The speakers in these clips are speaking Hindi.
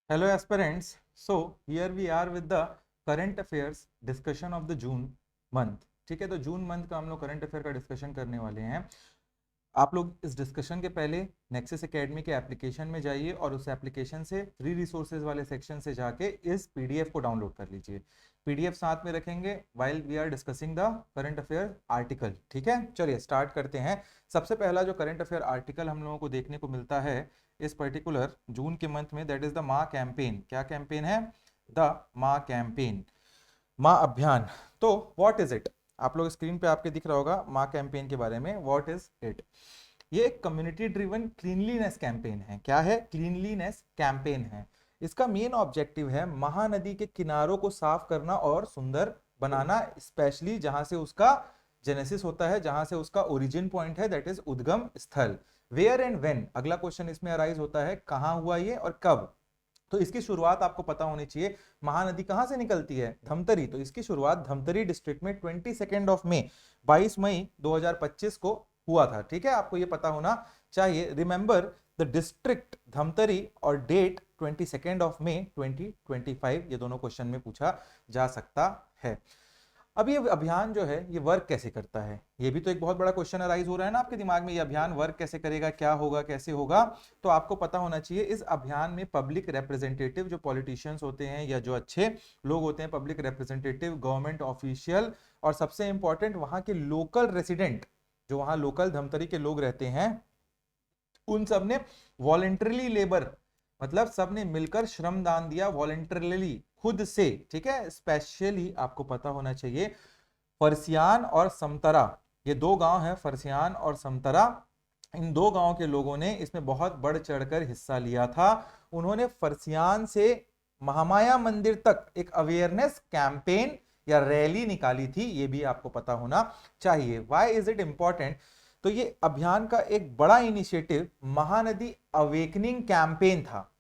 Hello aspirants. So here we are with the current affairs discussion of the June month. ठीक है, तो जून मंथ का हम लोग करंट अफेयर का डिस्कशन करने वाले हैं। आप लोग इस डिस्कशन के पहले नेक्सस एकेडमी के एप्लीकेशन में जाइए और उस एप्लीकेशन से फ्री रिसोर्सेज वाले सेक्शन से जाके इस पीडीएफ को डाउनलोड कर लीजिए। पीडीएफ साथ में रखेंगे while we are discussing the current affair article. ठीक है, चलिए स्टार्ट करते हैं। सबसे पहला जो करंट अफेयर आर्टिकल हम लोगों को देखने को मिलता है इस पर्टिकुलर जून के मंथ में, दैट इज द माँ कैंपेन। क्या कैंपेन है? द माँ कैंपेन, माँ अभियान। तो व्हाट इज इट? आप लोग स्क्रीन पे आपके दिख रहा होगा माँ कैंपेन के बारे में। What is it? ये एक कम्युनिटी ड्रिवन क्लीनलीनेस कैंपेन है। क्या है? क्लीनलीनेस कैंपेन है। इसका मेन ऑब्जेक्टिव है महानदी के किनारों को साफ करना और सुंदर बनाना, स्पेशली जहां से उसका जेनेसिस होता है, जहां से उसका ओरिजिन पॉइंट है, दैट इज उद्गम स्थल। वेयर एंड व्हेन, अगला क्वेश्चन इसमें अराइज होता है, कहां हुआ ये और कब। तो इसकी शुरुआत आपको पता होनी चाहिए। महानदी कहां से निकलती है? धमतरी। तो इसकी शुरुआत धमतरी डिस्ट्रिक्ट में 22 मई 2025 को हुआ था। ठीक है, आपको ये पता होना चाहिए। रिमेंबर द डिस्ट्रिक्ट धमतरी और डेट 22 मई 2025, ये दोनों क्वेश्चन में पूछा जा सकता है। अब ये अभियान जो है ये वर्क कैसे करता है, ये भी तो एक बहुत बड़ा क्वेश्चन अराइज हो रहा है ना आपके दिमाग में। ये अभियान वर्क कैसे करेगा, क्या होगा, कैसे होगा? तो आपको पता होना चाहिए इस अभियान में पब्लिक रिप्रेजेंटेटिव, जो पॉलिटिशियंस होते हैं या जो अच्छे लोग होते हैं, पब्लिक रिप्रेजेंटेटिव, गवर्नमेंट ऑफिशियल, और सबसे इंपॉर्टेंट वहां के लोकल रेसिडेंट, जो वहां लोकल धमतरी के लोग रहते हैं, उन सब ने वॉलेंटरली लेबर, मतलब सब ने मिलकर श्रम दान दिया वॉलेंटरली, खुद से। ठीक है, स्पेशली आपको पता होना चाहिए फरसियान और समतरा, ये दो गांव हैं, फरसियान और समतरा। इन दो गांव के लोगों ने इसमें बहुत बढ़ चढ़कर हिस्सा लिया था। उन्होंने फरसियान से महामाया मंदिर तक एक अवेयरनेस कैंपेन या रैली निकाली थी, ये भी आपको पता होना चाहिए। Why is it important? तो ये अभियान का एक बड़ा इनिशिएटिव महानदी अवेकनिंग कैंपेन था।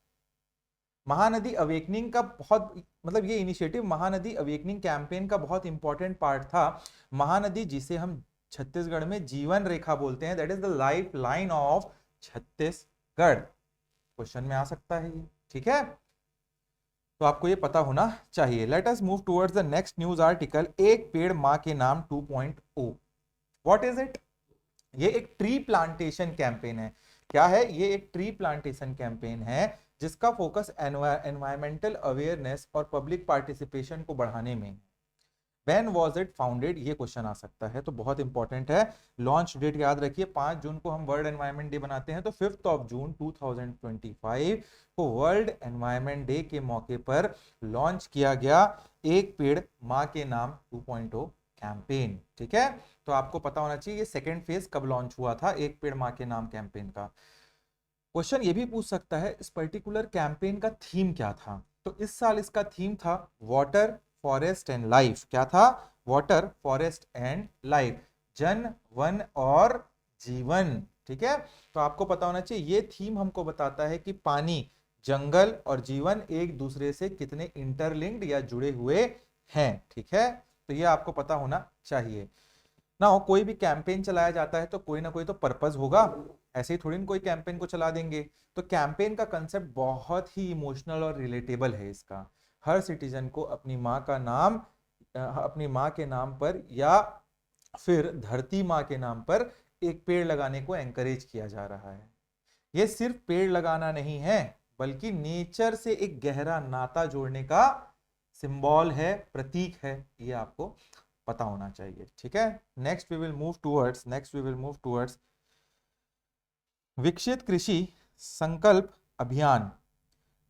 महानदी अवेकनिंग का बहुत, मतलब ये इनिशिएटिव महानदी अवेकनिंग कैंपेन का बहुत इंपॉर्टेंट पार्ट था। महानदी, जिसे हम छत्तीसगढ़ में जीवन रेखा बोलते हैं, that is the life line of Chhattisgarh. Question में आ सकता है ये। ठीक है, तो आपको ये पता होना चाहिए। Let us move towards the next news article, एक पेड़ मां के नाम 2.0। What is it? ये एक ट्री प्लांटेशन कैंपेन है। क्या है ये? एक ट्री प्लांटेशन कैंपेन है जिसका फोकस एनवायरमेंटल अवेयरनेस और पब्लिक पार्टिसिपेशन को बढ़ाने में। व्हेन वाज इट फाउंडेड, ये क्वेश्चन आ सकता है, तो बहुत इंपॉर्टेंट है। लॉन्च डेट याद रखिए, 5 जून को हम वर्ल्ड एनवायरनमेंट डे बनाते हैं, तो 5 जून 2025 को वर्ल्ड एनवायरनमेंट डे के मौके पर लॉन्च किया गया एक पेड़ मां के नाम 2.0 कैंपेन। ठीक है, तो आपको पता होना चाहिए ये सेकेंड फेज कब लॉन्च हुआ था एक पेड़ मां के नाम कैंपेन का। क्वेश्चन ये भी पूछ सकता है इस पर्टिकुलर कैंपेन का थीम क्या था। तो इस साल इसका थीम था वाटर फॉरेस्ट एंड लाइफ। क्या था? वाटर फॉरेस्ट एंड लाइफ, जन वन और जीवन। ठीक है, तो आपको पता होना चाहिए ये थीम हमको बताता है कि पानी, जंगल और जीवन एक दूसरे से कितने इंटरलिंक्ड या जुड़े हुए हैं। ठीक है, तो ये आपको पता होना चाहिए ना। हो कोई भी कैंपेन चलाया जाता है तो कोई ना कोई तो पर्पस होगा, ऐसे ही थोड़ी ना कोई कैंपेन को चला देंगे। तो कैंपेन का कंसेप्ट बहुत ही इमोशनल और रिलेटेबल है इसका। हर सिटीजन को अपनी माँ का नाम, अपनी माँ के नाम पर या फिर धरती माँ के नाम पर एक पेड़ लगाने को एंकरेज किया जा रहा है। ये सिर्फ पेड़ लगाना नहीं है, बल्कि नेचर से एक गहरा नाता जोड़ने का सिंबल है, प्रतीक है, ये आपको पता होना चाहिए। ठीक है, next we will move towards Viksit Krishi Sankalp Abhiyan,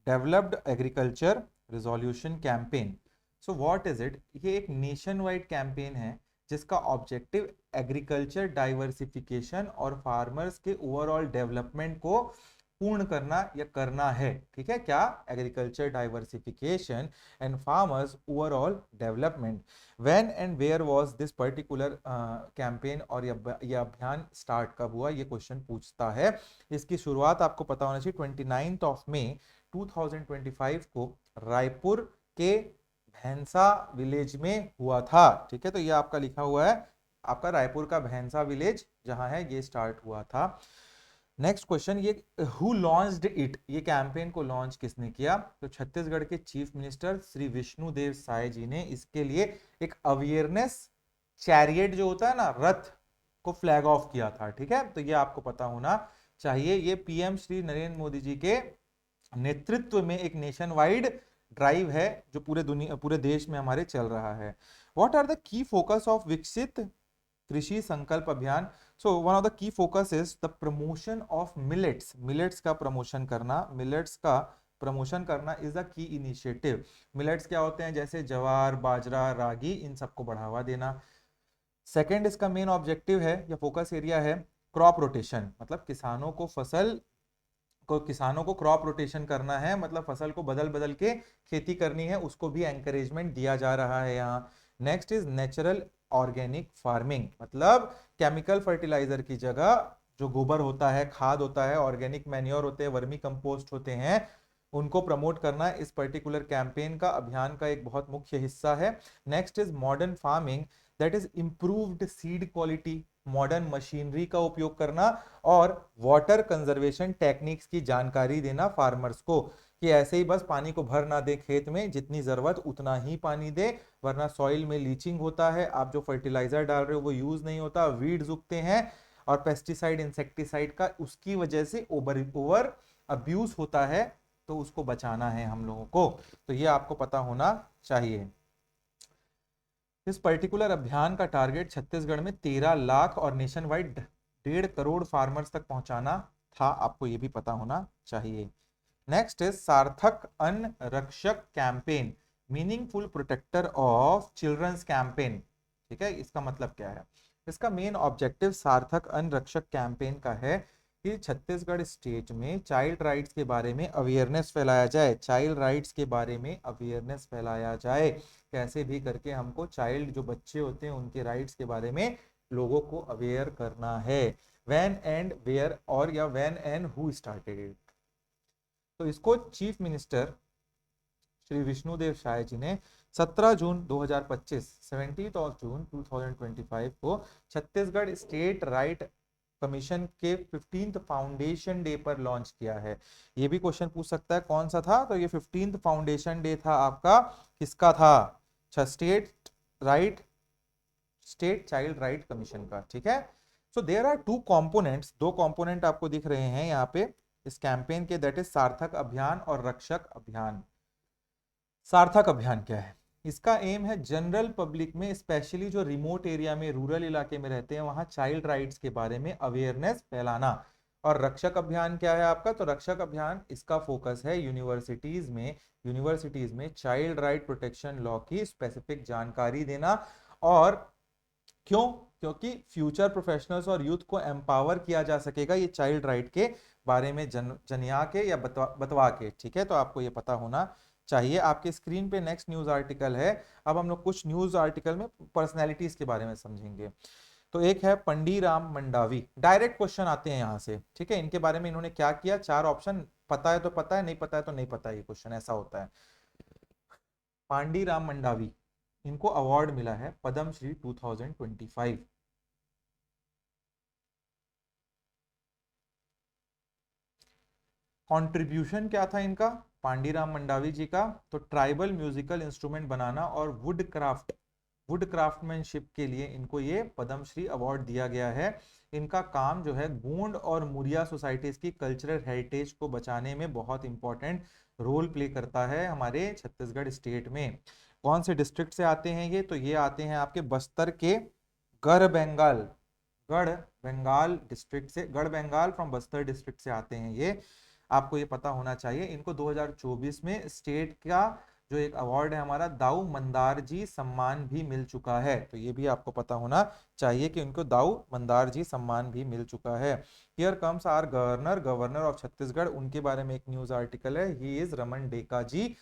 developed agriculture resolution campaign. So what is it? ये एक नेशन वाइड कैंपेन है जिसका ऑब्जेक्टिव एग्रीकल्चर डाइवर्सिफिकेशन और फार्मर्स के ओवरऑल डेवलपमेंट को पूर्ण करना या करना है। ठीक है, क्या? Agriculture diversification and farmers overall development. When and where was this particular campaign, और ये अभियान स्टार्ट कब हुआ, ये क्वेश्चन पूछता है। इसकी शुरुआत आपको पता होना चाहिए 29 मई 2025 को रायपुर के भैंसा विलेज में हुआ था। ठीक है, तो ये आपका लिखा हुआ है, आपका रायपुर का भैंसा विलेज जहां है ये स्टार्ट हुआ था। नेक्स्ट क्वेश्चन, ये हु लॉन्च्ड इट, ये कैंपेन को लॉन्च किसने किया? तो छत्तीसगढ़ के चीफ मिनिस्टर श्री विष्णुदेव साय जी ने इसके लिए एक अवेयरनेस चैरियट जो होता है ना, रथ को फ्लैग ऑफ किया था। ठीक है, तो ये आपको पता होना चाहिए। ये पीएम श्री नरेंद्र मोदी जी के नेतृत्व में एक नेशन वाइड ड्राइव है जो पूरे देश में हमारे चल रहा है। What are the key focus of Viksit Krishi Sankalp Abhiyan? So one of the key focus is the promotion of millets, millets का प्रमोशन करना, मिलेट्स का प्रमोशन करना is a key initiative. Millets क्या होते हैं? जैसे ज्वार, बाजरा, रागी, इन सबको बढ़ावा देना। सेकेंड इसका मेन ऑब्जेक्टिव है या फोकस एरिया है क्रॉप रोटेशन, मतलब किसानों को क्रॉप रोटेशन करना है, मतलब फसल को बदल बदल के खेती करनी है, उसको भी एंकरेजमेंट दिया जा रहा है यहाँ। Next is natural organic farming, मतलब केमिकल फर्टिलाइजर की जगह जो गोबर होता है, खाद होता है, ऑर्गेनिक मैन्योर होते हैं, वर्मी कंपोस्ट होते हैं, उनको प्रमोट करना इस पर्टिकुलर कैंपेन का, अभियान का एक बहुत मुख्य हिस्सा है। Next is modern farming, that is improved seed quality, modern machinery का उपयोग करना और वाटर कंजर्वेशन टेक्निक्स की जानकारी देना फार्मर्स को, कि ऐसे ही बस पानी को भर ना दे खेत में, जितनी जरूरत उतना ही पानी दे, वरना सॉइल में लीचिंग होता है, आप जो फर्टिलाइजर डाल रहे हो वो यूज नहीं होता, वीड्स उगते हैं, और पेस्टिसाइड इंसेक्टिसाइड का उसकी वजह से ओवर अब्यूज होता है, तो उसको बचाना है हम लोगों को। तो ये आपको पता होना चाहिए। इस पर्टिकुलर अभियान का टारगेट छत्तीसगढ़ में 13 लाख और नेशन वाइड 1.5 करोड़ फार्मर्स तक पहुंचाना था, आपको ये भी पता होना चाहिए। Next is Sarthak Ann Rakshak campaign, meaningful protector of childrens campaign. ठीक है, इसका मतलब क्या है? इसका मेन ऑब्जेक्टिव सार्थक अन्न रक्षक कैंपेन का है कि छत्तीसगढ़ स्टेट में चाइल्ड राइट्स के बारे में अवेयरनेस फैलाया जाए, चाइल्ड राइट्स के बारे में अवेयरनेस फैलाया जाए, कैसे भी करके हमको चाइल्ड जो बच्चे होते हैं उनके राइट्स के बारे में लोगों को अवेयर करना है। व्हेन एंड वेयर, और या when and who started it. तो इसको चीफ मिनिस्टर श्री विष्णुदेव साय जी ने 17 जून 2025, 17 ऑफ जून 2025 को छत्तीसगढ़ स्टेट राइट कमीशन के 15th फाउंडेशन डे पर लॉन्च किया है। ये भी क्वेश्चन पूछ सकता है कौन सा था, तो ये 15th फाउंडेशन डे था आपका, किसका था? स्टेट चाइल्ड राइट कमीशन का। ठीक है, so there are two components, दो कंपोनेंट आपको दिख रहे हैं यहाँ पे इस कैंपेन के, दैट इज सार्थक अभियान और रक्षक अभियान। सार्थक अभियान क्या है? इसका एम है जनरल पब्लिक में, स्पेशली जो रिमोट एरिया में, रूरल इलाके में रहते हैं, वहां चाइल्ड राइट्स के बारे में अवेयरनेस फैलाना। और रक्षक अभियान क्या है आपका? तो रक्षक अभियान, इसका फोकस है यूनिवर्सिटीज में चाइल्ड राइट प्रोटेक्शन लॉ की स्पेसिफिक जानकारी देना। और क्यों? क्योंकि फ्यूचर प्रोफेशनल्स और यूथ को एम्पावर किया जा सकेगा ये चाइल्ड राइट के बारे में जनिया के या बतवा के। ठीक है, तो आपको ये पता होना चाहिए। आपके स्क्रीन पे नेक्स्ट न्यूज आर्टिकल है। अब हम लोग कुछ न्यूज आर्टिकल में पर्सनैलिटीज के बारे में समझेंगे। तो एक है पंडीराम मंडावी, डायरेक्ट क्वेश्चन आते हैं यहाँ से। ठीक है, इनके बारे में इन्होंने क्या किया, 4 ऑप्शन, पता है तो पता है, नहीं पता है तो नहीं पता है, ये क्वेश्चन ऐसा होता है। पांडीराम मंडावी, इनको अवार्ड मिला है पद्मश्री 2025। कंट्रीब्यूशन क्या था इनका, पांडीराम मंडावी जी का? तो ट्राइबल म्यूजिकल इंस्ट्रूमेंट बनाना और वुड क्राफ्टमैनशिप के लिए इनको ये पद्मश्री अवार्ड दिया गया है। इनका काम जो है गोंड और मुरिया सोसाइटीज की कल्चरल हेरिटेज को बचाने में बहुत इंपॉर्टेंट रोल प्ले करता है हमारे छत्तीसगढ़ स्टेट में। कौन से डिस्ट्रिक्ट से आते हैं ये? तो ये आते हैं आपके बस्तर के गढ़ बंगाल डिस्ट्रिक्ट से, गढ़ बंगाल फ्रॉम बस्तर डिस्ट्रिक्ट से आते हैं ये, आपको ये पता होना चाहिए। इनको 2024 में स्टेट का जो एक अवार्ड है हमारा दाऊ मंदार जी सम्मान भी मिल चुका है। तो ये भी आपको पता होना चाहिए कि उनको दाऊ मंदार जी सम्मान भी मिल चुका है। Here comes our governor of Chhattisgarh, उनके बारे में एक न्यूज आर्टिकल है, he is Raman Deka ji.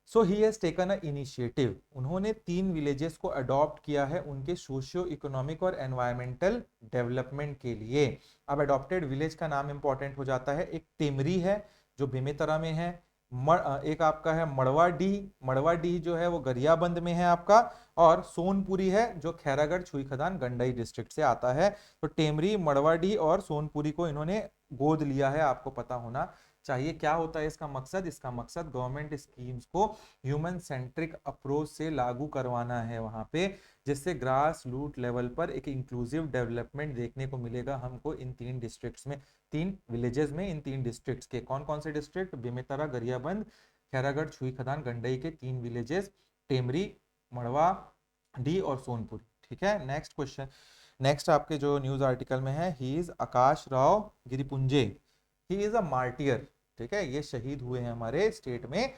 So he has taken a initiative, उन्होंने 3 विलेजेस को अडॉप्ट किया है उनके सोशियो इकोनॉमिक और एनवायरमेंटल डेवलपमेंट के लिए। अब अडॉप्टेड विलेज का नाम इंपॉर्टेंट हो जाता है। एक टेमरी है जो बेमेतरा में है, एक आपका है मड़वाडीह जो है वो गरियाबंद में है आपका, और सोनपुरी है जो खैरागढ़ छुईखदान गंडई डिस्ट्रिक्ट से आता है। तो टेमरी, मड़वाडीह और सोनपुरी को इन्होंने गोद लिया है, आपको पता होना चाहिए। क्या होता है इसका मकसद? इसका मकसद गवर्नमेंट स्कीम्स को ह्यूमन सेंट्रिक अप्रोच से लागू करवाना है वहां पे, जिससे ग्रास रूट लेवल पर एक इंक्लूसिव डेवलपमेंट देखने को मिलेगा हमको इन 3 डिस्ट्रिक्ट्स में, 3 विलेजेस में, इन 3 डिस्ट्रिक्ट्स के। कौन कौन से डिस्ट्रिक्ट? बेमेतरा, गरियाबंद, खैरागढ़, छुई खदान, गंडई के 3 विलेजेस, टेमरी, मड़वा, डी और सोनपुर। ठीक है, नेक्स्ट क्वेश्चन। नेक्स्ट आपके जो न्यूज आर्टिकल में है, he is Akash Rao Giripunje, he is a martyr. ठीक है, ये शहीद हुए हैं हमारे स्टेट में।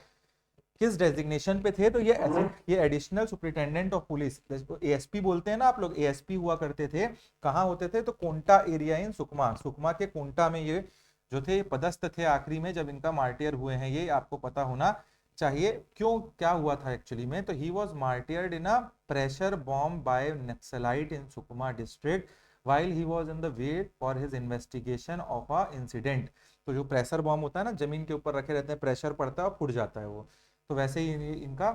किस डेजिग्नेशन पे थे? तो ये additional superintendent of police, ASP बोलते हैं ना आप लोग, एएसपी हुआ करते थे। कहाँ होते थे? तो कोंटा एरिया इन सुकमा, सुकमा के कोंटा में ये जो थे पदस्थ थे आखिरी में जब इनका मार्टियर हुए हैं, ये आपको पता होना चाहिए। क्यों, क्या हुआ था एक्चुअली में? तो he was martyred in a pressure bomb by Naxalite in Sukma district while he was in the way for his investigation of a incident। तो जो प्रेशर बॉम्ब होता है ना, जमीन के ऊपर रखे रहते हैं, प्रेशर पड़ता है और फूट जाता है वो, तो वैसे ही इनका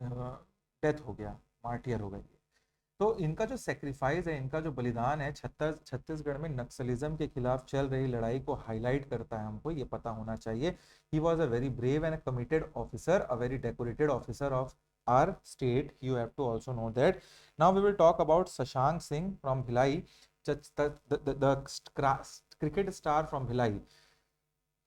डेथ हो गया, मार्टियर हो गई। तो इनका जो सेक्रीफाइस है, इनका जो बलिदान है छत्तीसगढ़ में नक्सलिज्म के खिलाफ चल रही लड़ाई को हाईलाइट करता है, हमको ये पता होना चाहिए। He was a very brave and committed officer, a very decorated officer of our state, you have to also know that। Now we will talk about Shashank Singh from Bhilai, the cricket star from Bhilai।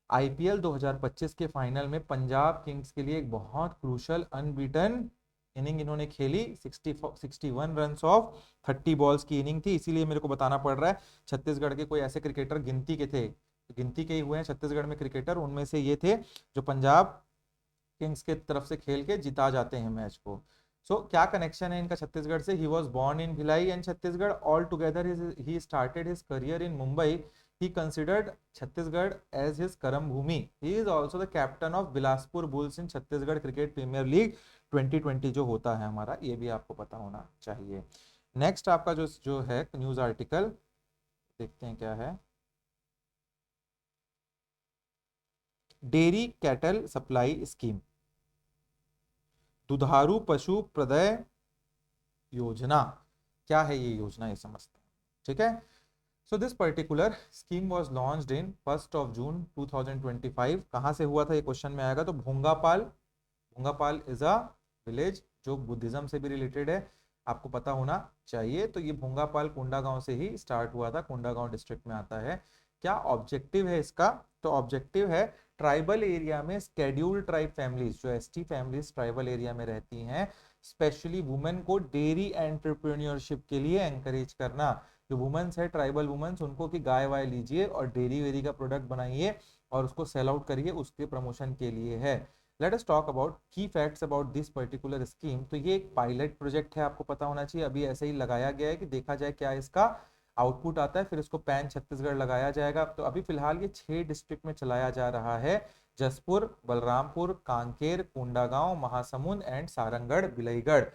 IPL 2025 के फाइनल में पंजाब किंग्स के लिए एक बहुत क्रूशल अनबीटन इनिंग इन्होंने खेली। 61 रन ऑफ 30 बॉल्स की इनिंग थी, इसीलिए मेरे को बताना पड़ रहा है। छत्तीसगढ़ के कोई ऐसे क्रिकेटर गिनती के थे, गिनती के ही हुए हैं छत्तीसगढ़ में क्रिकेटर, उनमें से ये थे जो पंजाब किंग्स के तरफ से खेल के जिता जाते हैं मैच को। क्या कनेक्शन है इनका छत्तीसगढ़ से? He was born in Bhilai and Chhattisgarh. All together he started his career in Mumbai. He considered Chhattisgarh as his कर्म भूमि। He is also the captain of Bilaspur bulls in Chhattisgarh cricket premier league 2020 जो होता है हमारा, ये भी आपको पता होना चाहिए। नेक्स्ट आपका जो है न्यूज आर्टिकल, देखते हैं क्या है। डेयरी कैटल सप्लाई स्कीम, दुधारू पशु प्रदय योजना। क्या है ये योजना, ये समझते हैं। ठीक है, so this particular scheme was launched in 1st of June 2025। कहाँ से हुआ था ये क्वेश्चन में आएगा, तो Bhongapal. Bhongapal is a village जो बुद्धिज्म से भी रिलेटेड है, आपको पता होना चाहिए। तो ये भोंगापाल कोंडागांव से ही स्टार्ट हुआ था, कोंडागांव डिस्ट्रिक्ट में आता है। क्या ऑब्जेक्टिव है इसका? तो ऑब्जेक्टिव है ट्राइबल एरिया में स्केड्यूल्ड ट्राइब फैमिलीज, जो एसटी फैमिलीज ट्राइबल एरिया में रहती हैं, स्पेशली वुमेन को डेयरी एंटरप्रेन्योरशिप के लिए एनकरेज करना। जो वुमेन्स है, ट्राइबल वुमेन्स, उनको कि गाय वाय लीजिए और डेयरी वेरी का प्रोडक्ट बनाइए और उसको सेल आउट करिए, उसके प्रमोशन के लिए है। लेट अस टॉक अबाउट की facts about this particular scheme. तो ये एक पायलट प्रोजेक्ट है, आपको पता होना चाहिए। अभी ऐसे ही लगाया गया है कि देखा जाए क्या इसका आउटपुट आता है, फिर इसको पैन छत्तीसगढ़ लगाया जाएगा। तो अभी फिलहाल ये 6 डिस्ट्रिक्ट में चलाया जा रहा है, जसपुर, बलरामपुर, कांकेर, कोंडागांव, महासमुंद एंड सारंगढ़ बिलईगढ़।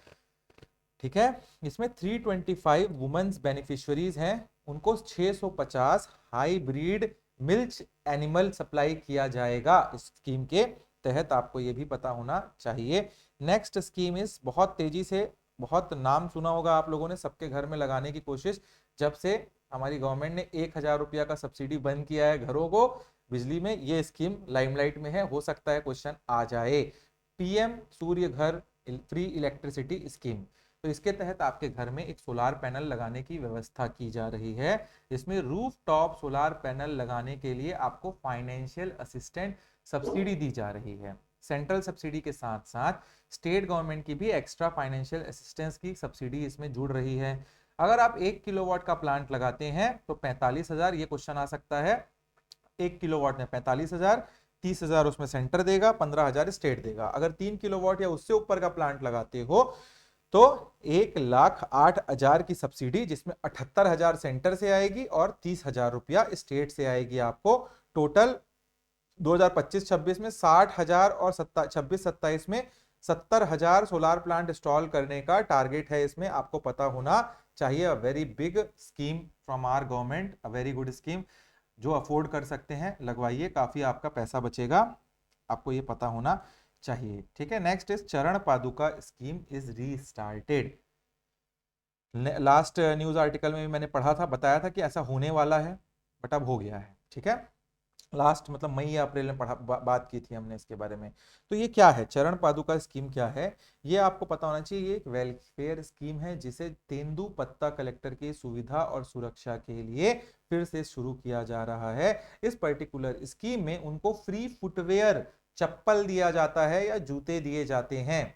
ठीक है, इसमें 325 वुमेन्स बेनिफिशियरीज हैं, उनको 650 हाईब्रिड मिल्क एनिमल सप्लाई किया जाएगा इस स्कीम के तहत, आपको ये भी पता होना चाहिए। नेक्स्ट स्कीम इस बहुत तेजी से, बहुत नाम सुना होगा आप लोगों ने, सबके घर में लगाने की कोशिश, जब से हमारी गवर्नमेंट ने 1000 रुपया का सब्सिडी बंद किया है घरों को बिजली में, ये स्कीम लाइमलाइट में है, हो सकता है क्वेश्चन आ जाए। पीएम सूर्य घर फ्री इलेक्ट्रिसिटी स्कीम, तो इसके तहत आपके घर में एक सोलार पैनल लगाने की व्यवस्था की जा रही है। इसमें रूफ टॉप सोलार पैनल लगाने के लिए आपको फाइनेंशियल असिस्टेंट सब्सिडी दी जा रही है। सेंट्रल सब्सिडी के साथ साथ स्टेट गवर्नमेंट की भी एक्स्ट्रा फाइनेंशियल असिस्टेंस की सब्सिडी इसमें जुड़ रही है। अगर आप 1 किलोवाट का प्लांट लगाते हैं तो 45,000, ये क्वेश्चन आ सकता है, 1 किलोवाट में 45,000, 30,000 उसमें सेंटर देगा, 15,000 स्टेट देगा। अगर 3 किलोवाट या उससे ऊपर का प्लांट लगाते हो तो 1,08,000 की सब्सिडी, जिसमें 78,000 सेंटर से आएगी और 30,000 रुपया स्टेट से आएगी आपको। टोटल 2025-26 में 60,000 और 26-27 में 70,000 सोलार प्लांट इंस्टॉल करने का टारगेट है इसमें, आपको पता होना चाहिए। A very big scheme from our government, a very good scheme, जो अफोर्ड कर सकते हैं लगवाइए, काफी आपका पैसा बचेगा, आपको ये पता होना चाहिए। ठीक है, नेक्स्ट इज चरण पादुका scheme is restarted. Last news article में भी मैंने पढ़ा था, बताया था कि ऐसा होने वाला है, बट अब हो गया है, ठीक है। लास्ट मतलब मई या अप्रैल में बात की थी हमने इसके बारे में। तो ये क्या है, चरण पादुका स्कीम क्या है, ये आपको पता होना चाहिए। ये एक वेलफेयर स्कीम है जिसे तेंदुपत्ता कलेक्टर की सुविधा और सुरक्षा के लिए फिर से शुरू किया जा रहा है। इस पर्टिकुलर स्कीम में उनको फ्री फुटवेयर, चप्पल दिया जाता है या जूते दिए जाते हैं,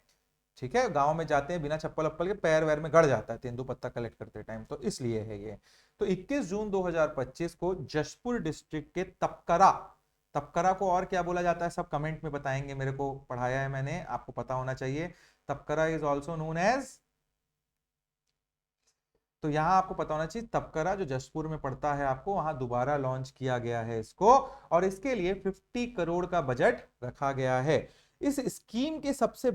ठीक है। गांव में जाते हैं बिना चप्पल वप्पल के, पैर वैर में गड़ जाता है तेंदुपत्ता कलेक्ट करते टाइम, तो इसलिए है ये। तो 21 जून 2025 को जशपुर डिस्ट्रिक्ट के तपकरा, तपकरा को और क्या बोला जाता है सब कमेंट में बताएंगे, मेरे को पढ़ाया है मैंने, आपको पता होना चाहिए। Tapkara is also known as, तो यहां आपको पता होना चाहिए तपकरा जो जशपुर में पड़ता है, आपको वहां दोबारा लॉन्च किया गया है इसको, और इसके लिए 50 करोड़ का बजट रखा गया है। इस स्कीम के सबसे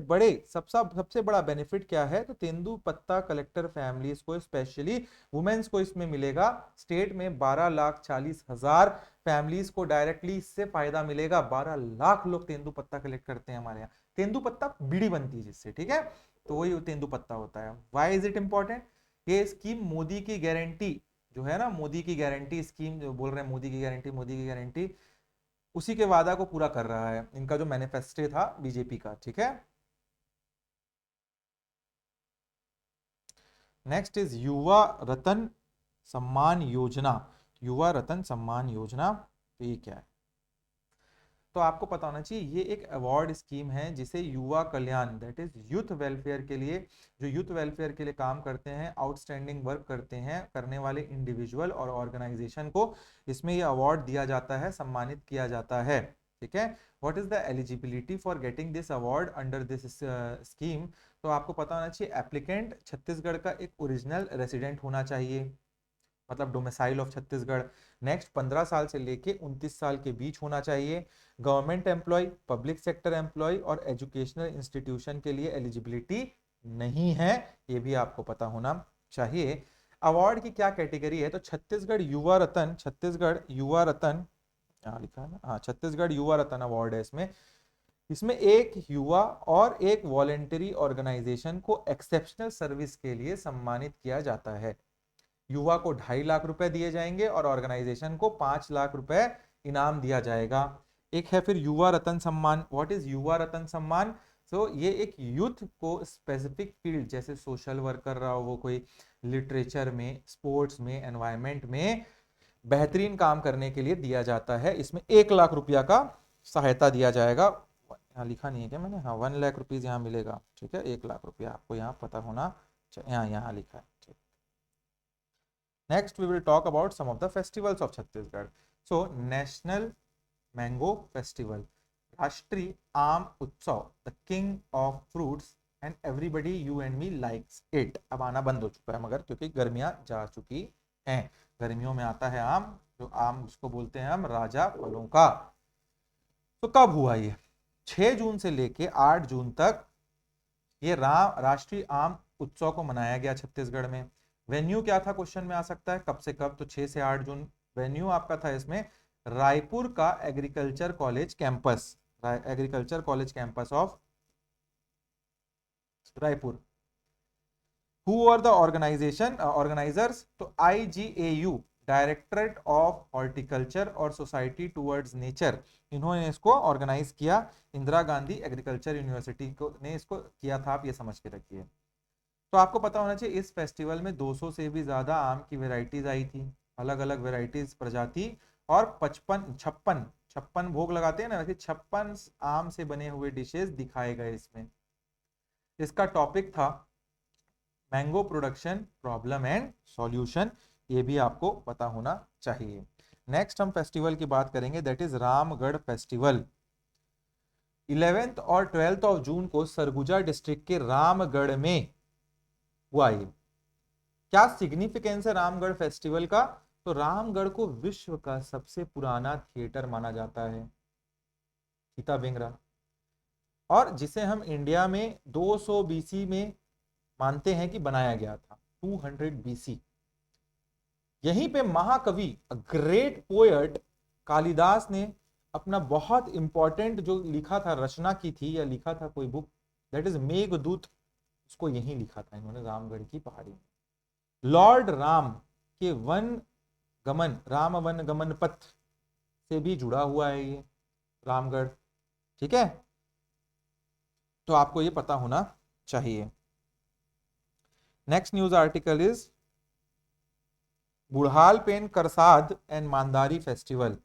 बड़ा बेनिफिट क्या है, तो तेंदुपत्ता कलेक्टर फैमिलीज को, स्पेशली वुमेन्स को इसमें मिलेगा। स्टेट में 12,40,000 फैमिलीज को डायरेक्टली इससे फायदा मिलेगा। 12 लाख लोग तेंदुपत्ता कलेक्ट करते हैं हमारे यहाँ। तेंदुपत्ता बीड़ी बनती है जिससे, ठीक है, तो वही तेंदुपत्ता होता है। व्हाई इज इट इंपॉर्टेंट, ये स्कीम मोदी की गारंटी जो है ना, मोदी की गारंटी स्कीम जो बोल रहे हैं, मोदी की गारंटी, मोदी की गारंटी, उसी के वादा को पूरा कर रहा है, इनका जो मैनिफेस्टो था बीजेपी का, ठीक है। नेक्स्ट इज युवा रतन सम्मान योजना। युवा रतन सम्मान योजना, तो ये क्या है, तो आपको पता होना चाहिए ये एक अवार्ड स्कीम है जिसे युवा कल्याण, दैट इज यूथ वेलफेयर के लिए, जो यूथ वेलफेयर के लिए काम करते हैं, आउटस्टैंडिंग वर्क करते हैं, करने वाले इंडिविजुअल और ऑर्गेनाइजेशन को इसमें ये अवार्ड दिया जाता है, सम्मानित किया जाता है, ठीक है। What is the eligibility for getting this award under this scheme, तो आपको पता होना चाहिए एप्लीकेंट छत्तीसगढ़ का एक ओरिजिनल रेसिडेंट होना चाहिए, मतलब डोमिसाइल ऑफ छत्तीसगढ़। नेक्स्ट 15 साल से लेके 29 साल के बीच होना चाहिए। Government employ, public sector employ और एजुकेशनल इंस्टीट्यूशन के लिए एलिजिबिलिटी नहीं है, ये भी आपको पता होना चाहिए। अवार्ड की क्या कैटेगरी है, तो छत्तीसगढ़ युवा रतन, छत्तीसगढ़ युवा रतन, यहाँ लिखा है ना, हाँ, छत्तीसगढ़ युवा रतन अवार्ड है इसमें। इसमें एक युवा और एक वॉलेंटरी ऑर्गेनाइजेशन को एक्सेप्शनल सर्विस के लिए सम्मानित किया जाता है। युवा को 2.5 लाख रुपए दिए जाएंगे और ऑर्गेनाइजेशन को 5 लाख रुपए इनाम दिया जाएगा। एक है फिर युवा रतन सम्मान। व्हाट इज युवा रतन सम्मान, सो ये एक यूथ को स्पेसिफिक फील्ड जैसे सोशल वर्क कर रहा हो वो कोई, लिटरेचर में, स्पोर्ट्स में, एनवायरमेंट में बेहतरीन काम करने के लिए दिया जाता है। इसमें 1 लाख रुपया का सहायता दिया जाएगा। यहाँ लिखा नहीं है क्या मैंने, हाँ, 1 लाख रुपीज यहाँ मिलेगा, ठीक है। 1 लाख रुपया आपको यहाँ पता होना, यहाँ यहाँ लिखा है, ठीक। Next, we will talk about some of the festivals of Chhattisgarh. So, National Mango Festival, राष्ट्रीय आम उत्सव, the king of fruits and everybody you and me likes it। अब आना बंद हो चुका है मगर, क्योंकि गर्मियां जा चुकी हैं। गर्मियों में आता है आम, जो आम जिसको बोलते हैं हम राजा फलों का। तो कब हुआ ये, 6 जून से लेके 8 जून तक ये राष्ट्रीय आम उत्सव को मनाया गया छत्तीसगढ़ में। वेन्यू क्या था, क्वेश्चन में आ सकता है कब से कब, तो 6 से 8 जून वेन्यू आपका था इसमें रायपुर का agriculture college campus, agriculture college campus of Raipur. Who are the organizers, तो IGAU, डायरेक्टरेट ऑफ हॉर्टिकल्चर और सोसाइटी टुवर्ड्स नेचर, इन्होंने इसको ऑर्गेनाइज किया। इंदिरा गांधी एग्रीकल्चर यूनिवर्सिटी को ने इसको किया था, आप ये समझ के रखिए। तो आपको पता होना चाहिए इस फेस्टिवल में 200 से भी ज्यादा आम की वेराइटीज आई थी, अलग अलग वेराइटीज, प्रजाति, और 56 भोग लगाते हैं ना, वैसे 56 आम से बने हुए डिशेस दिखाए गए इसमें। इसका टॉपिक था mango production problem and solution, ये भी आपको पता होना चाहिए। नेक्स्ट हम फेस्टिवल की बात करेंगे, दैट इज रामगढ़ फेस्टिवल। 11 और 12 ऑफ जून को सरगुजा डिस्ट्रिक्ट के रामगढ़ में हुआ ये। क्या सिग्निफिकेंस है रामगढ़ फेस्टिवल का, तो रामगढ़ को विश्व का सबसे पुराना थिएटर माना जाता है, सीता बेंगरा, और जिसे हम इंडिया में 200 BC में मानते हैं कि बनाया गया था, 200 BC। यहीं पे महाकवि, ग्रेट पोएट कालिदास ने अपना बहुत इंपॉर्टेंट जो लिखा था, रचना की थी या लिखा था कोई बुक, दैट इज मेघदूत, उसको यहीं लिखा था इन्होंने, रामगढ़ की पहाड़ी में। लॉर्ड राम के वन गमन, राम वन गमन पथ से भी जुड़ा हुआ है ये रामगढ़, ठीक है, तो आपको ये पता होना चाहिए। Next news article is Budhal Pen Karsad and Mandari festival.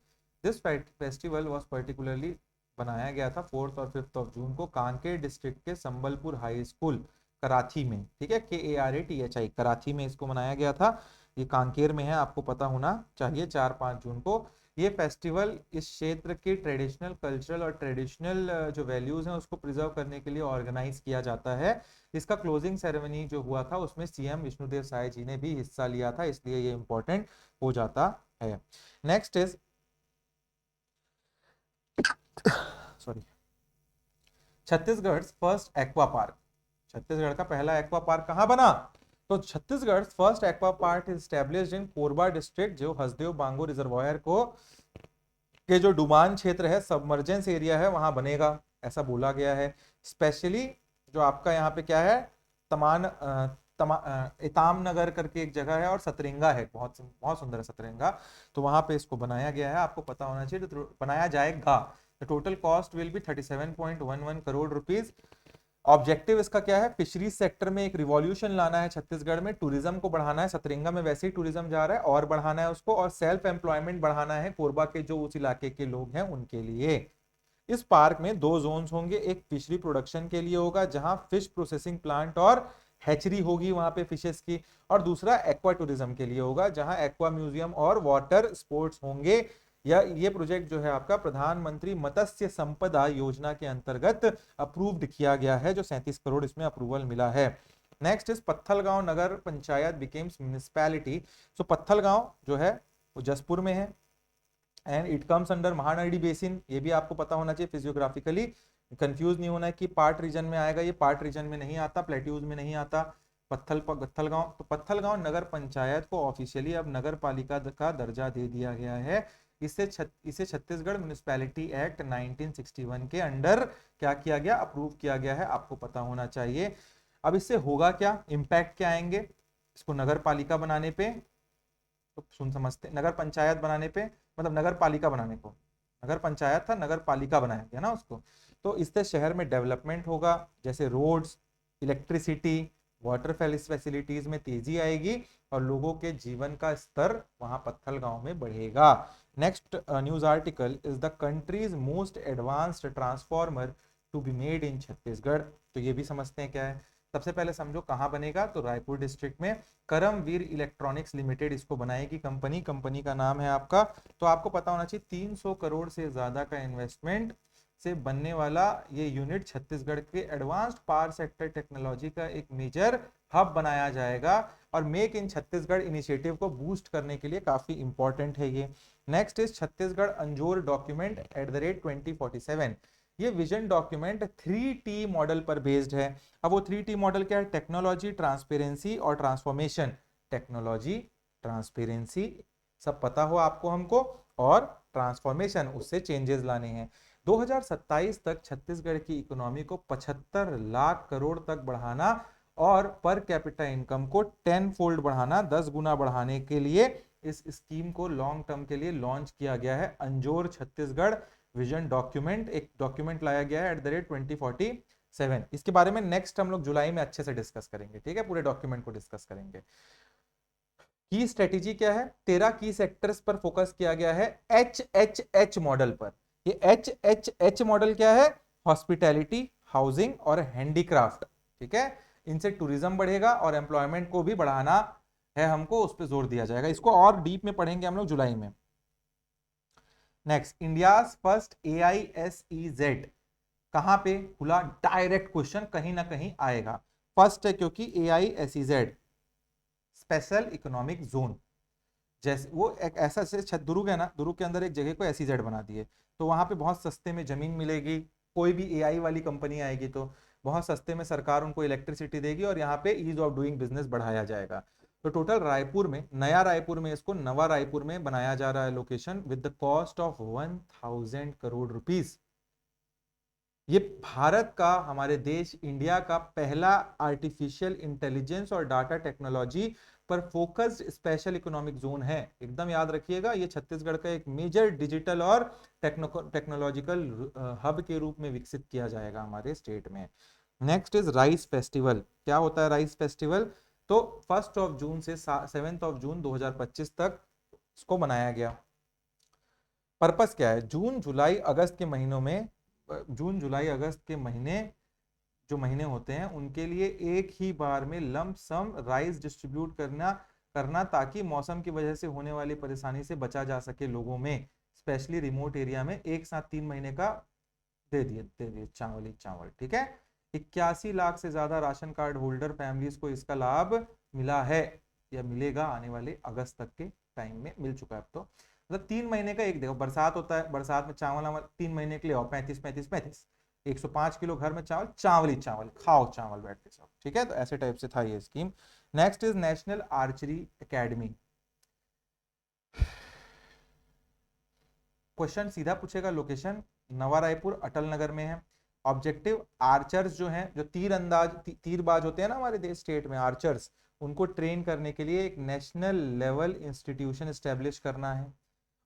This festival was particularly बनाया गया था 4 और 5 जून को कांकेर डिस्ट्रिक्ट के संबलपुर हाई स्कूल कराची में, ठीक है, KARATHI कराची में इसको मनाया गया था। ये कांकेर में है, आपको पता होना चाहिए। 4-5 जून को ये फेस्टिवल इस क्षेत्र के ट्रेडिशनल कल्चरल और ट्रेडिशनल जो वैल्यूज हैं उसको प्रिजर्व करने के लिए ऑर्गेनाइज किया जाता है। इसका क्लोजिंग सेरेमनी जो हुआ था उसमें CM विष्णुदेव साय जी ने भी हिस्सा लिया था, इसलिए ये इंपॉर्टेंट हो जाता है। Next is sorry Chhattisgarh first aqua park. Chhattisgarh का पहला एक्वा पार्क कहां बना? तो Chhattisgarh first aqua park is established in Korba district, जो हसदेव बांगो रिजर्वायर को के जो डुमान क्षेत्र है, सबमर्जेंस एरिया है, वहां बनेगा, ऐसा बोला गया है। स्पेशली जो आपका यहाँ पे क्या है, इताम नगर करके एक जगह है और सतरंगा है, बहुत बहुत सुंदर है सतरंगा, तो वहां पे इसको बनाया गया है, आपको पता होना चाहिए। तो बनाया जाएगा। The total cost will be 37.11 crore rupees. Objective इसका क्या है? फिशरीज सेक्टर में एक रिवॉल्यूशन लाना है छत्तीसगढ़ में, टूरिज्म को बढ़ाना है। सतरंगा में वैसे ही टूरिज्म जा रहा है और बढ़ाना है उसको, और सेल्फ एम्प्लॉयमेंट बढ़ाना है कोरबा के जो उस इलाके के लोग हैं उनके लिए। इस पार्क में 2 जोन्स होंगे, एक फिशरी प्रोडक्शन के लिए होगा जहां फिश प्रोसेसिंग प्लांट और हैचरी होगी वहां पे फिशेस की, और दूसरा एक्वा टूरिज्म के लिए होगा जहां एक्वा म्यूजियम और वाटर स्पोर्ट्स होंगे। या ये प्रोजेक्ट जो है आपका प्रधानमंत्री मत्स्य संपदा योजना के अंतर्गत अप्रूव्ड किया गया है, जो 37 करोड़ इसमें अप्रूवल मिला है। Next is Patthalgaon Nagar Panchayat becomes municipality. So Patthalgaon जो है वो जसपुर में है and it comes under Mahanadi basin. ये भी आपको पता होना चाहिए, फिजियोग्राफिकली कंफ्यूज नहीं होना है कि पार्ट रीजन में आएगा, ये पार्ट रीजन में नहीं आता, प्लेट्यूज में नहीं आता। पत्थलगांव, तो पत्थलगांव नगर पंचायत को ऑफिशियली अब नगर पालिका का दर्जा दे दिया गया है। इसे छत्तीसगढ़ म्युनिसिपैलिटी एक्ट 1961 के अंडर क्या किया गया? अप्रूव किया गया है, आपको पता होना चाहिए। अब इससे होगा क्या, इंपैक्ट क्या आएंगे इसको नगर पालिका बनाने पे? तो सुन समझते, नगर पंचायत बनाने पे मतलब नगर पालिका बनाने को, नगर पंचायत था नगर पालिका बनाया गया ना उसको। तो इससे शहर में डेवलपमेंट होगा, जैसे रोड्स, इलेक्ट्रिसिटी, वाटर फैसिलिटीज में तेजी आएगी और लोगों के जीवन का स्तर वहां पत्थलगांव में बढ़ेगा। Next news article is the country's most advanced transformer to be made in Chhattisgarh. तो ये भी समझते हैं क्या है। सबसे पहले समझो कहां बनेगा, तो रायपुर डिस्ट्रिक्ट में करमवीर इलेक्ट्रॉनिक्स लिमिटेड इसको बनाएगी कंपनी का नाम है आपका। तो आपको पता होना चाहिए 300 करोड़ से ज्यादा का इन्वेस्टमेंट से बनने वाला ये यूनिट छत्तीसगढ़ के एडवांस्ड पावर सेक्टर टेक्नोलॉजी का एक मेजर हब बनाया जाएगा, और मेक इन छत्तीसगढ़ इनिशिएटिव को बूस्ट करने के लिए काफी इंपॉर्टेंट है ये। Next is Chhattisgarh Anjor document @2047। ये विजन डॉक्यूमेंट 3T मॉडल पर बेस्ड है। अब वो 3T मॉडल क्या है? टेक्नोलॉजी, ट्रांसपेरेंसी और ट्रांसफॉर्मेशन। टेक्नोलॉजी, ट्रांसपेरेंसी सब पता हो आपको हमको, और ट्रांसफॉर्मेशन उससे चेंजेस लाने हैं। 2027 तक छत्तीसगढ़ की इकोनॉमी को 75 लाख करोड़ तक बढ़ाना और पर कैपिटा इनकम को 10 फोल्ड बढ़ाना, 10 गुना बढ़ाने के लिए इस स्कीम को लॉन्ग टर्म के लिए लॉन्च किया गया है। अंजोर छत्तीसगढ़ विजन डॉक्यूमेंट, एक डॉक्यूमेंट लाया गया है @2047। इसके बारे में नेक्स्ट हम लोग जुलाई में अच्छे से डिस्कस करेंगे, ठीक है, पूरे डॉक्यूमेंट को डिस्कस करेंगे। की स्ट्रेटेजी क्या है? 13 की सेक्टर्स पर फोकस किया गया है HHH मॉडल पर। ये HHH मॉडल क्या है? हॉस्पिटैलिटी, हाउसिंग और हैंडीक्राफ्ट, ठीक है। इनसे टूरिज्म बढ़ेगा और एम्प्लॉयमेंट को भी बढ़ाना है हमको, उस पर जोर दिया जाएगा। इसको और डीप में पढ़ेंगे हम लोग जुलाई में। नेक्स्ट, इंडिया फर्स्ट AISEZ कहां पे खुला? डायरेक्ट क्वेश्चन कहीं ना कहीं आएगा। फर्स्ट है क्योंकि AISEZ स्पेशल इकोनॉमिक जोन, जैसे वो एक ऐसा से दुर्ग है ना, दुर्ग के अंदर एक जगह को SEZ बना दिए, तो वहां पे बहुत सस्ते में जमीन मिलेगी। कोई भी AI वाली कंपनी आएगी तो बहुत सस्ते में सरकार उनको इलेक्ट्रिसिटी देगी और यहाँ पे ईज ऑफ डूइंग बिजनेस बढ़ाया जाएगा। तो टोटल रायपुर में, नया रायपुर में, इसको नवा रायपुर में बनाया जा रहा है location, with the cost of 1000 crore rupees. ये भारत का, हमारे देश इंडिया का पहला आर्टिफिशियल इंटेलिजेंस और डाटा टेक्नोलॉजी पर फोकस्ड स्पेशल इकोनॉमिक जोन है। एकदम याद रखिएगा, ये छत्तीसगढ़ का एक मेजर डिजिटल और टेक्नोलॉजिकल हब के रूप में विकसित किया जाएगा हमारे स्टेट में। Next is rice festival. क्या होता है राइस फेस्टिवल? तो 1 जून से 7 जून 2025 तक इसको मनाया गया। पर्पस क्या है? जून जुलाई अगस्त के महीनों में, जून जुलाई अगस्त के महीने जो महीने होते हैं उनके लिए एक ही बार में लंप सम राइस डिस्ट्रीब्यूट करना ताकि मौसम की वजह से होने वाली परेशानी से बचा जा सके लोगों में, स्पेशली रिमोट एरिया में। एक साथ 3 महीने का दे दिए चावल ही चावल। ठीक है, 81 लाख से ज्यादा राशन कार्ड होल्डर फैमिलीज को इसका लाभ मिला है या मिलेगा। आने वाले अगस्त तक के टाइम में मिल चुका है। अब तो मतलब 3 महीने का एक, देखो बरसात होता है, बरसात में चावल 3 महीने के लिए, और 35 105 किलो घर में चावल, चावल ही चावल, खाओ चावल बैठ के सब। ठीक है, तो ऐसे टाइप से था ये scheme. Next is national archery academy. Question सीधा पूछेगा, लोकेशन नवा रायपुर अटल नगर में है। ऑब्जेक्टिव, आर्चर्स जो हैं, जो तीरबाज होते हैं ना हमारे देश स्टेट में, आर्चर्स, उनको ट्रेन करने के लिए एक नेशनल लेवल इंस्टीट्यूशन एस्टेब्लिश करना है।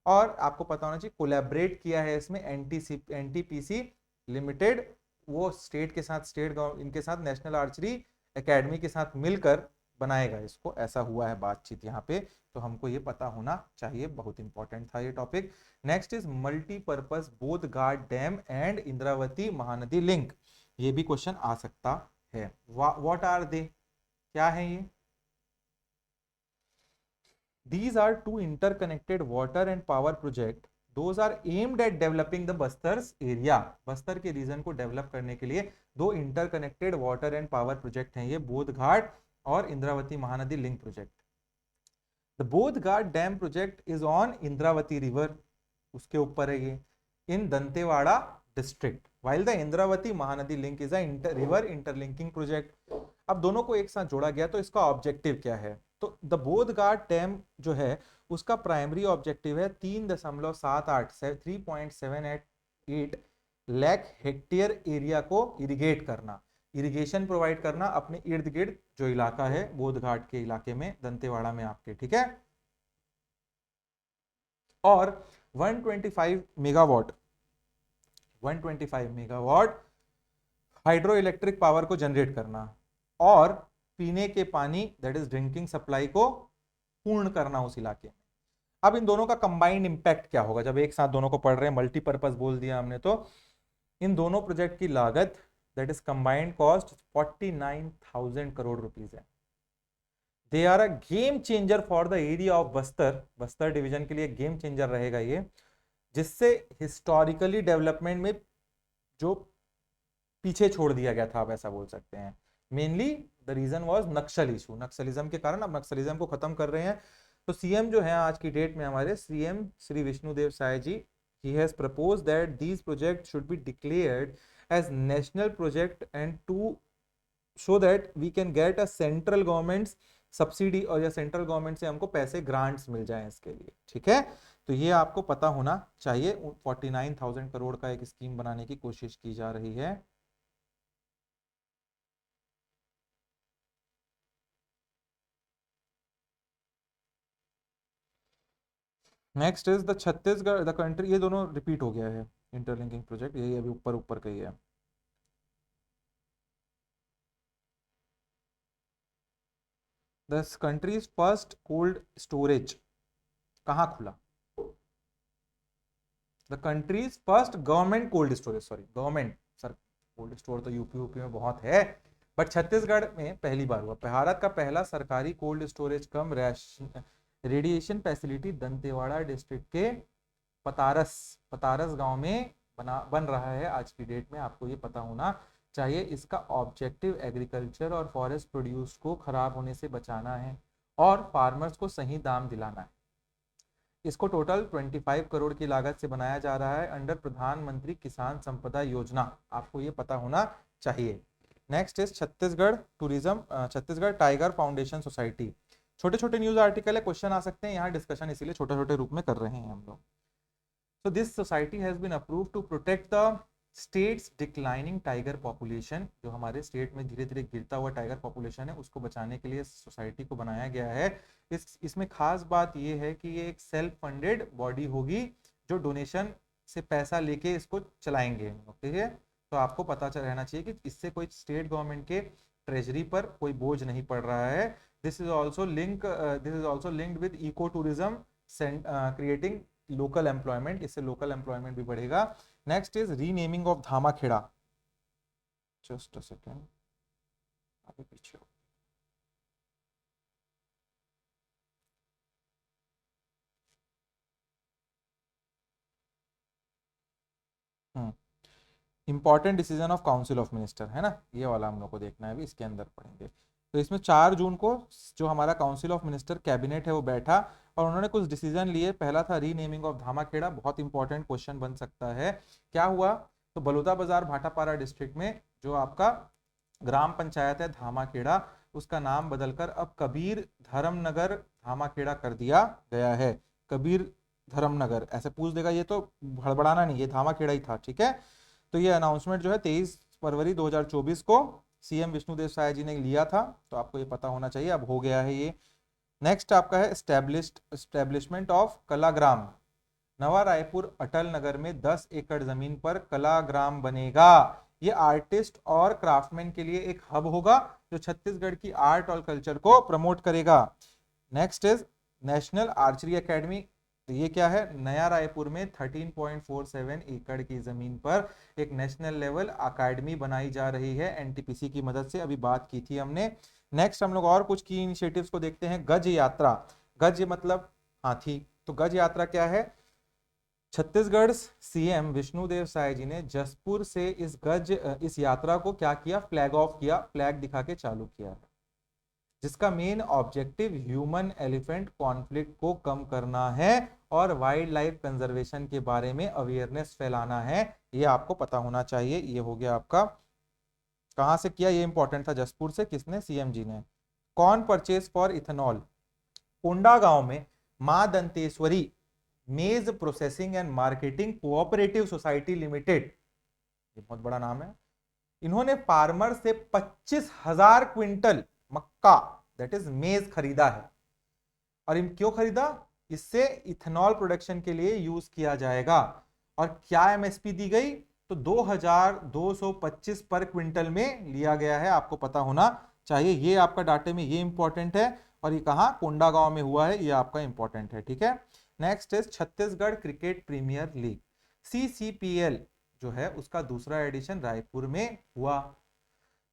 और आपको पता होना चाहिए कोलैबोरेट किया है इसमें एनटीपीसी लिमिटेड, वो स्टेट के साथ, इनके साथ नेशनल आर्चरी एकेडमी के साथ मिलकर बनाएगा इसको। ऐसा हुआ है बातचीत यहाँ पे, तो हमको ये पता होना चाहिए, बहुत इंपॉर्टेंट था ये topic. Next is multipurpose Bodh Ghat dam and Indravati Mahanadi link. ये भी क्वेश्चन आ सकता है। व्हाट आर दे, क्या है ये? These are two interconnected water and power project. Those are aimed at developing the Bastar's area. Bastar के रीजन को डेवलप करने के लिए दो interconnected water and power project हैं ये, बोध घाट और Indravati Mahanadi link project. The Bodh Ghat dam project is on Indravati river, उसके ऊपर है ये, in Dantewada district, while the Indravati Mahanadi link is a river interlinking project. अब दोनों को एक साथ जोड़ा गया, तो इसका ऑब्जेक्टिव क्या है? तो द बोध घाट डैम जो है उसका प्राइमरी ऑब्जेक्टिव है 3.78 लाख हेक्टेयर एरिया को इरिगेट करना, इरिगेशन प्रोवाइड करना अपने इर्द गिर्द जो इलाका है बोध घाट के इलाके में, दंतेवाड़ा में आपके। ठीक है, और 125 मेगावाट हाइड्रो इलेक्ट्रिक पावर को जनरेट करना, और पीने के पानी दैट इज ड्रिंकिंग सप्लाई को पूर्ण करना उस इलाके में। अब इन दोनों का कंबाइंड इंपैक्ट क्या होगा? जब एक साथ दोनों को पढ़ रहे हैं, मल्टीपर्पज बोल दिया हमने, तो इन दोनों प्रोजेक्ट की लागत that is combined cost 49,000 crore rupees है। They are a game changer for the area of Bastar division के लिए गेम चेंजर रहेगा ये, जिससे हिस्टोरिकली डेवलपमेंट में जो पीछे छोड़ दिया गया था, आप ऐसा बोल सकते हैं। Mainly the reason was Naxal issue, Naxalism के कारण अब नक्सलिज्म को खत्म कर रहे हैं। तो सीएम जो है आज की डेट में हमारे, CM Shri Vishnudeo Sai ji, he has proposed that these projects should be declared as national project and to so that we can get a central government's subsidy, और या सेंट्रल गवर्नमेंट से हमको पैसे ग्रांट्स मिल जाएं इसके लिए। ठीक है, तो ये आपको पता होना चाहिए। 49,000 करोड़ का एक स्कीम बनाने की कोशिश की जा रही है। Next is the Chhattisgarh the country, ये दोनों रिपीट हो गया है इंटरलिंकिंग प्रोजेक्ट, यही अभी ऊपर ऊपर का ही है। The countries first cold storage कहाँ खुला? The countries first government cold storage, sorry government, sir cold store तो यूपी में बहुत है, बट छत्तीसगढ़ में पहली बार हुआ। भारत का पहला सरकारी कोल्ड स्टोरेज कम रेडिएशन फैसिलिटी दंतेवाड़ा डिस्ट्रिक्ट के पतारस गांव में बन रहा है आज की डेट में। आपको ये पता होना चाहिए। इसका ऑब्जेक्टिव एग्रीकल्चर और फॉरेस्ट प्रोड्यूस को खराब होने से बचाना है और फार्मर्स को सही दाम दिलाना है। इसको टोटल 25 करोड़ की लागत से बनाया जा रहा है अंडर प्रधानमंत्री किसान संपदा योजना, आपको ये पता होना चाहिए। Next is Chhattisgarh tourism, Chhattisgarh tiger foundation society. छोटे छोटे न्यूज आर्टिकल है, क्वेश्चन आ सकते हैं यहाँ, डिस्कशन इसीलिए छोटे छोटे रूप में कर रहे हैं हम लोग। So this society has been approved to protect the states declining tiger population, जो हमारे स्टेट में धीरे धीरे गिरता हुआ टाइगर पॉपुलेशन है उसको बचाने के लिए सोसाइटी को बनाया गया है। इसमें खास बात ये है कि ये एक सेल्फ फंडेड बॉडी होगी जो डोनेशन से पैसा लेके इसको चलाएंगे। ठीक है, तो आपको पता चल रहना चाहिए कि इससे कोई स्टेट गवर्नमेंट के ट्रेजरी पर कोई बोझ नहीं पड़ रहा है। This is also linked with eco tourism, creating local employment, इससे लोकल एम्प्लॉयमेंट भी बढ़ेगा। Next is renaming of Dhamakheda. Just a second, आगे पीछे important decision of council of minister है ना, ये वाला हम लोग को देखना है, अभी इसके अंदर पढ़ेंगे। तो इसमें 4 जून को जो हमारा काउंसिल ऑफ मिनिस्टर कैबिनेट है वो बैठा और उन्होंने कुछ डिसीजन लिए। पहला था रीनेमिंग ऑफ धामाखेड़ा, बहुत इंपॉर्टेंट क्वेश्चन बन सकता है। क्या हुआ, तो बलौदा बाजार भाटापारा डिस्ट्रिक्ट में जो आपका ग्राम पंचायत है धामाखेड़ा, उसका नाम बदलकर अब कबीर धर्मनगर धामाखेड़ा कर दिया गया है। कबीर धर्मनगर ऐसे पूछ देगा, ये तो हड़बड़ाना नहीं, ये धामाखेड़ा ही था। ठीक है, तो ये अनाउंसमेंट जो है 23 फरवरी 2024 को सीएम विष्णुदेव साय जी ने लिया था, तो आपको ये पता होना चाहिए, अब हो गया है ये। नेक्स्ट आपका है एस्टेब्लिशमेंट ऑफ कलाग्राम। नवा रायपुर अटल नगर में 10 एकड़ जमीन पर कलाग्राम बनेगा। ये आर्टिस्ट और क्राफ्टमैन के लिए एक हब होगा जो छत्तीसगढ़ की आर्ट और कल्चर को प्रमोट करेगा। Next is national archery academy. तो ये क्या है, नया रायपुर में 13.47 एकड़ की जमीन पर एक नेशनल लेवल अकेडमी बनाई जा रही है एनटीपीसी की मदद से, अभी बात की थी हमने। नेक्स्ट हम लोग और कुछ की इनिशिएटिव्स को देखते हैं। गज यात्रा, गज मतलब हाथी, तो गज यात्रा क्या है, छत्तीसगढ़ सीएम विष्णुदेव साय जी ने जसपुर से इस यात्रा को क्या किया, फ्लैग ऑफ किया, फ्लैग दिखा के चालू किया, जिसका main objective human elephant conflict को कम करना है और वाइल्ड लाइफ कंजर्वेशन के बारे में अवेयरनेस फैलाना है। ये आपको पता होना चाहिए। ये हो गया आपका, कहां से किया, ये इंपॉर्टेंट था, जसपुर से, किसने, सीएम जी ने। कॉर्न परचेज फॉर इथेनॉल, कोंडा गांव में मां दंतेश्वरी मेज processing and marketing cooperative society limited, ये बहुत बड़ा नाम है, इन्होंने फार्मर से 25,000 क्विंटल मक्का दैट इज मेज खरीदा है। और क्यों खरीदा, इससे इथेनॉल प्रोडक्शन के लिए यूज किया जाएगा। और क्या एमएसपी दी गई, तो 2,225 पर क्विंटल में लिया गया है, आपको पता होना चाहिए। ये आपका डाटे में ये इंपॉर्टेंट है, और ये कहां, कोंडा गांव में हुआ है, ये आपका इंपॉर्टेंट है। ठीक है, next is Chhattisgarh cricket premier league, CCPL जो है उसका दूसरा एडिशन रायपुर में हुआ।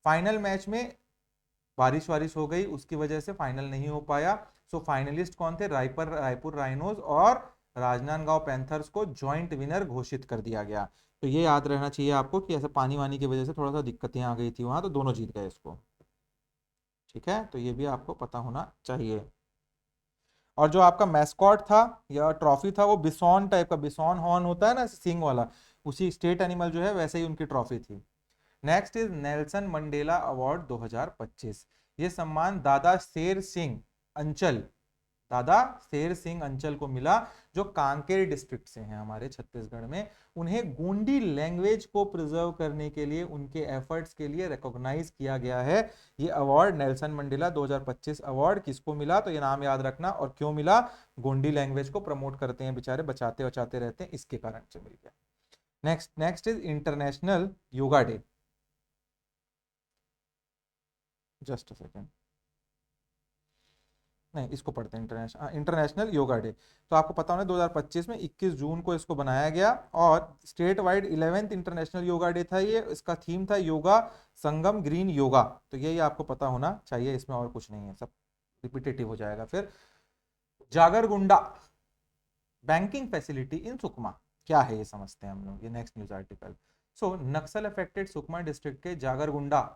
फाइनल मैच में बारिश हो गई, उसकी वजह से फाइनल नहीं हो पाया। सो फाइनलिस्ट कौन थे, रायपुर राइनोज और राजनांदगांव पैंथर्स को जॉइंट विनर घोषित कर दिया गया। तो ये याद रहना चाहिए आपको कि ऐसे पानी वानी की वजह से थोड़ा सा दिक्कतें आ गई थी वहां, तो दोनों जीत गए इसको। ठीक है, तो ये भी आपको पता होना चाहिए। और जो आपका मैस्कॉट था या ट्रॉफी था, वो बिसॉन टाइप का, बिसॉन हॉर्न होता है ना सिंग वाला, उसी स्टेट एनिमल जो है वैसे ही उनकी ट्रॉफी थी। Next is Nelson Mandela award 2025। ये सम्मान दादा शेर सिंह अंचल को मिला, जो कांकेर डिस्ट्रिक्ट से हैं हमारे छत्तीसगढ़ में। उन्हें गोंडी लैंग्वेज को प्रिजर्व करने के लिए उनके एफर्ट्स के लिए रिकॉग्नाइज किया गया है। ये अवार्ड नेल्सन मंडेला 2025 अवार्ड किसको मिला, तो ये नाम याद रखना, और क्यों मिला, गोंडी लैंग्वेज को प्रमोट करते हैं बेचारे, बचाते बचाते रहते हैं, इसके कारण से मिल गया। Next is international yoga day. Just a second, नहीं इसको पढ़ते हैं, इंटरनेशनल योगा डे। तो आपको पता होना 2025 में 21 जून को इसको बनाया गया, और state wide 11th international yoga day था ये। इसका थीम था योगा संगम ग्रीन योगा, तो यही आपको पता होना चाहिए, इसमें और कुछ नहीं है, सब रिपीटेटिव हो जाएगा। फिर Jagargunda banking facility in Sukma, क्या है ये समझते हैं हम लोग, ये नेक्स्ट न्यूज आर्टिकल। सो नक्सल अफेक्टेड सुकमा डिस्ट्रिक्ट के जागरगुंडा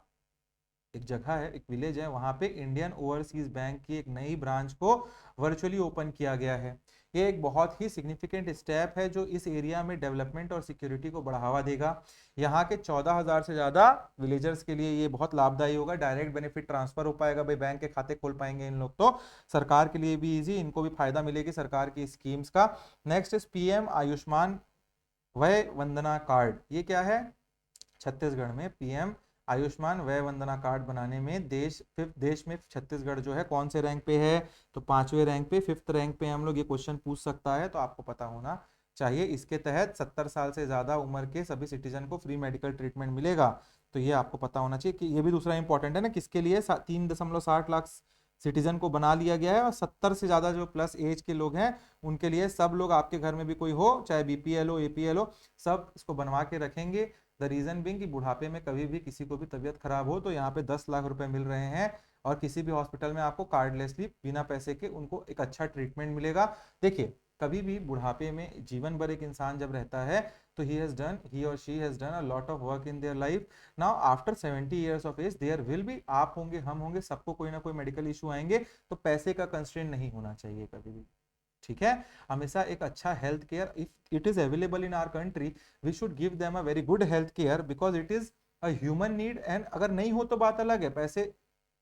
एक जगह है, एक विलेज है, वहां पे इंडियन ओवरसीज बैंक की एक नई ब्रांच को वर्चुअली ओपन किया गया है। ये एक बहुत ही सिग्निफिकेंट स्टेप है जो इस एरिया में डेवलपमेंट और सिक्योरिटी को बढ़ावा देगा। यहाँ के 14,000 से ज्यादा विलेजर्स के लिए ये बहुत लाभदायी होगा। डायरेक्ट बेनिफिट ट्रांसफर हो पाएगा, भाई बैंक के खाते खोल पाएंगे इन लोग, तो सरकार के लिए भी इजी, इनको भी फायदा मिलेगी सरकार की स्कीम्स का। नेक्स्ट इज पीएम आयुष्मान वय वंदना कार्ड, ये क्या है? छत्तीसगढ़ में पीएम आयुष्मान वय वंदना कार्ड बनाने में देश में छत्तीसगढ़ जो है कौन से रैंक पे है? तो 5वें रैंक पे, 5th रैंक पे हम लोग। ये क्वेश्चन पूछ सकता है, तो आपको पता होना चाहिए। इसके तहत 70 साल से ज्यादा उम्र के सभी सिटीजन को फ्री मेडिकल ट्रीटमेंट मिलेगा। तो ये आपको पता होना चाहिए कि ये भी दूसरा इंपॉर्टेंट है ना, किसके लिए 3.60 लाख सिटीजन को बना लिया गया है, और 70 से ज्यादा जो प्लस एज के लोग हैं उनके लिए, सब लोग आपके घर में भी कोई हो, चाहे बीपीएल हो एपीएल हो, सब इसको बनवा के रखेंगे। द रीजन बिंग कि बुढ़ापे में कभी भी किसी को भी तबीयत खराब हो तो यहाँ पे 10 लाख रुपए मिल रहे हैं, और किसी भी हॉस्पिटल में आपको कार्डलेसली बिना पैसे के उनको एक अच्छा ट्रीटमेंट मिलेगा। देखिए, कभी भी बुढ़ापे में जीवन भर एक इंसान जब रहता है तो ही और she has done a lot of work in their life. Now after 70 years of age there will be, आप होंगे, हम होंगे, सबको कोई ना कोई मेडिकल इशू आएंगे, तो पैसे का कंस्ट्रेंट नहीं होना चाहिए कभी भी। ठीक है, हमेशा एक अच्छा health care, if it is available in our country, we should give them a very good health care, because it is a human need. And अगर नहीं हो तो बात अलग है, पैसे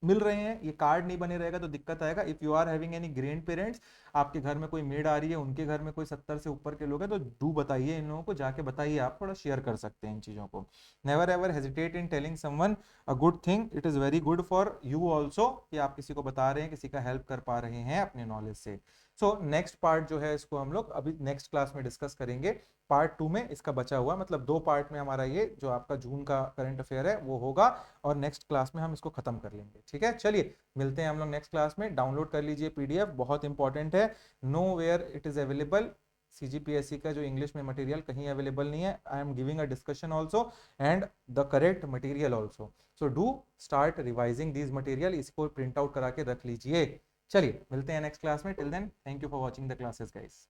मिल रहे हैं, ये कार्ड नहीं बने रहेगा तो दिक्कत आएगा। If you are having any grand parents, आपके घर में कोई मेड आ रही है, उनके घर में कोई 70 से ऊपर के लोग हैं, तो डू बताइए इन लोगों को, जाके बताइए, आप थोड़ा शेयर कर सकते हैं इन चीजों को। Never ever hesitate in telling someone a good thing, it is very good for you also, कि आप किसी को बता रहे हैं, किसी का हेल्प कर पा रहे हैं अपने नॉलेज से। सो नेक्स्ट पार्ट जो है इसको हम लोग अभी नेक्स्ट क्लास में डिस्कस करेंगे। पार्ट 2 में इसका बचा हुआ, मतलब 2 पार्ट में हमारा ये जो आपका जून का करंट अफेयर है वो होगा, और नेक्स्ट क्लास में हम इसको खत्म कर लेंगे। ठीक है, चलिए मिलते हैं हम लोग नेक्स्ट क्लास में। डाउनलोड कर लीजिए पीडीएफ, बहुत इंपॉर्टेंट है। No where it is available, CGPSC का जो इंग्लिश में मटेरियल कहीं अवेलेबल नहीं है। I am giving a discussion also and the correct material also, so do start revising this material, इसको प्रिंट आउट करा के रख लीजिए। चलिए मिलते हैं नेक्स्ट क्लास में। Till then, thank you for watching the classes guys.